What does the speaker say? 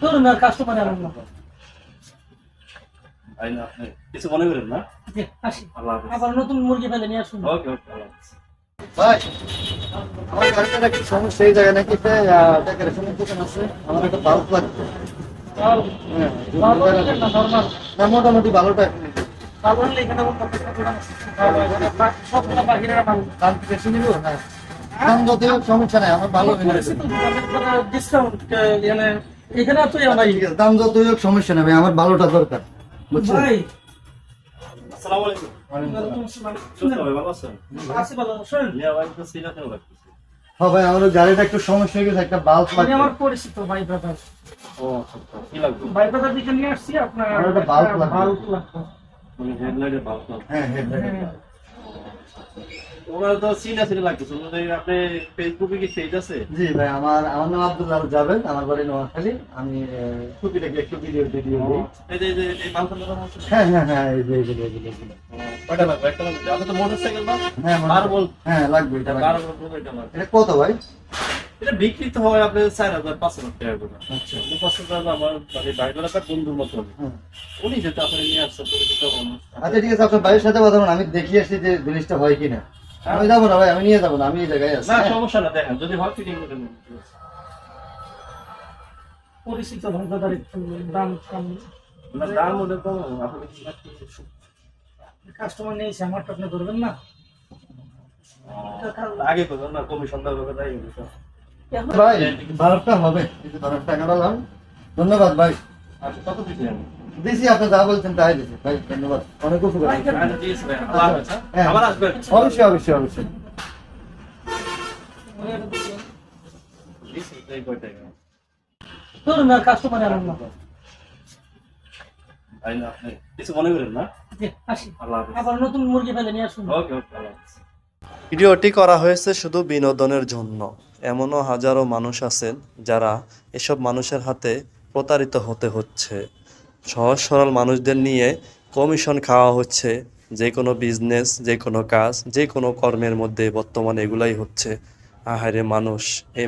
ধরুন আর কাস্টমার এমন না। আপনি কিছু মনে করেন না? জি, আসি। আল্লাহ হাফেজ। আবার নতুন মুরগি ফেলে নিয়ে আসুন। ওকে ওকে, আল্লাহ হাফেজ। ভাই আমার গাড়িটার একটা সমস্যা এই জায়গায় নাকি ডেকোরেশনের দোকান আছে, আমার একটা বাল্ব লাগবে। হ্যাঁ, ভালো লাগেন না নরমাল? না মোটামুটি ভালোটা ভালো হলে এখানে অন্য একটা দোকান আছে। ভালো, এখানে সবগুলো বাহিরের মাল। দাম কি বেশি নিব? হ্যাঁ, দাম যদিও সমস্যা নাই, আমার ভালো হয়ে করেছি তো দোকানের পরে ডিসকাউন্ট এখানে এখানে তো নাই। ঠিক আছে, দাম যতই হোক সমস্যা নেই ভাই, আমার ভালোটা দরকার, বুঝছেন? ভাই আসসালামু আলাইকুম। ওয়ালাইকুম আসসালাম। সুস্থ ভাই, ভালো আছেন? আছি ভালো, শুনুন। মিয়া ভাই তো সিরিয়াস হয়ে লাগতেছে। হ্যাঁ ভাই, আমার ওই গাড়িটা একটু সমস্যা হয়ে গেছে, একটা বাল্ব আমি লাগবে। আমার পরিচিত ভাই ব্রাদার। ও আচ্ছা, কি লাগবে? ভাই ব্রাদার দিকে নিয়ে আসছি আপনার আমার একটা বাল্ব লাগবে। বাল্ব লাগবে। মানে হেডলাইটের বাল্ব না? হ্যাঁ হেডলাইট। হ্যাঁ। ওনার তো সিরিয়াস লাগতেছে। ওনাদের আপনি ফেসবুকে কি পেজ আছে? জি ভাই, আমার নাম আব্দুল্লাহ জাবেদ, আমার বাড়ি নোয়াখালী। আমি টুকিটাকে একটু ভিডিও দিই। এই বাল্বটা লাগানো আছে? হ্যাঁ হ্যাঁ হ্যাঁ, এই যে এইগুলো, এইগুলো, এইগুলো। কয়টা লাগবে? একটা লাগবে। আপনি তো মোটরসাইকেল না? হ্যাঁ 12 ভোল্ট। হ্যাঁ লাগবে, এটা লাগবে। 12 ভোল্ট এটা লাগবে। এটা কত ভাই? এটা বিক্রি তো হয় আপনার 4,000-5,000 টাকা করে। আচ্ছা। আপনি 5,000 টাকা আমার মানে বাইরের একটা বন্ধুর মতো হবে। হুম। উনি যেটা আপনি নিয়ে আসছেন পরিচিত মানুষ। আচ্ছা ঠিক আছে, আপনার ভাইয়ের সাথে কথা বলুন, আমি দেখি আসি যে জিনিসটা হয় কিনা। আমি যাবো না ভাই, আমি নিয়ে যাবো না, আমি এই জায়গায় আছি। না সমস্যা না, দেখেন যদি হয় ফিটিং করে নেবেন। পরিচিত ভাই ব্রাদার একটু দাম কম। না দাম হলে তো আপনি কি কাস্টমার নিয়েছে আমারটা আপনি ধরবেন না। আগে করবেন না, কমিশন দেওয়া তাই হলো। ভাই বাল্বটা হবে, এই যে ধরেন টাকাটা লাম। ধন্যবাদ ভাই, আচ্ছা কত দিচ্ছেন? দিছি, আপনি যা বলছেন তাই দিছি ভাই, ধন্যবাদ, অনেক উপকার। আচ্ছা ঠিক আছে ভাই, আল্লাহ হাফেজ, হ্যাঁ? আবার আসবেন। অবশ্যই অবশ্যই অবশ্যই। দিছি এই কয়টা টাকা? ধরুন আর কাস্টমার এমন না। আপনি কিছু মনে করেন না? জি, আসি। আল্লাহ হাফেজ। আবার নতুন মুরগি ফেলে নিয়ে আসুন। ওকে ওকে, আল্লাহ হাফেজ। ভিডিওটি করা হয়েছে শুধু বিনোদনের জন্য। এমনও হাজারো মানুষ আছেন যারা এসব মানুষের হাতে প্রতারিত হতে হচ্ছে। সহজ সরল মানুষদের নিয়ে কমিশন খাওয়া হচ্ছে। যে কোনো বিজনেস, যে কোনো কাজ, যে কোনো কর্মের মধ্যে বর্তমানে এগুলাই হচ্ছে। আহারে মানুষ, এই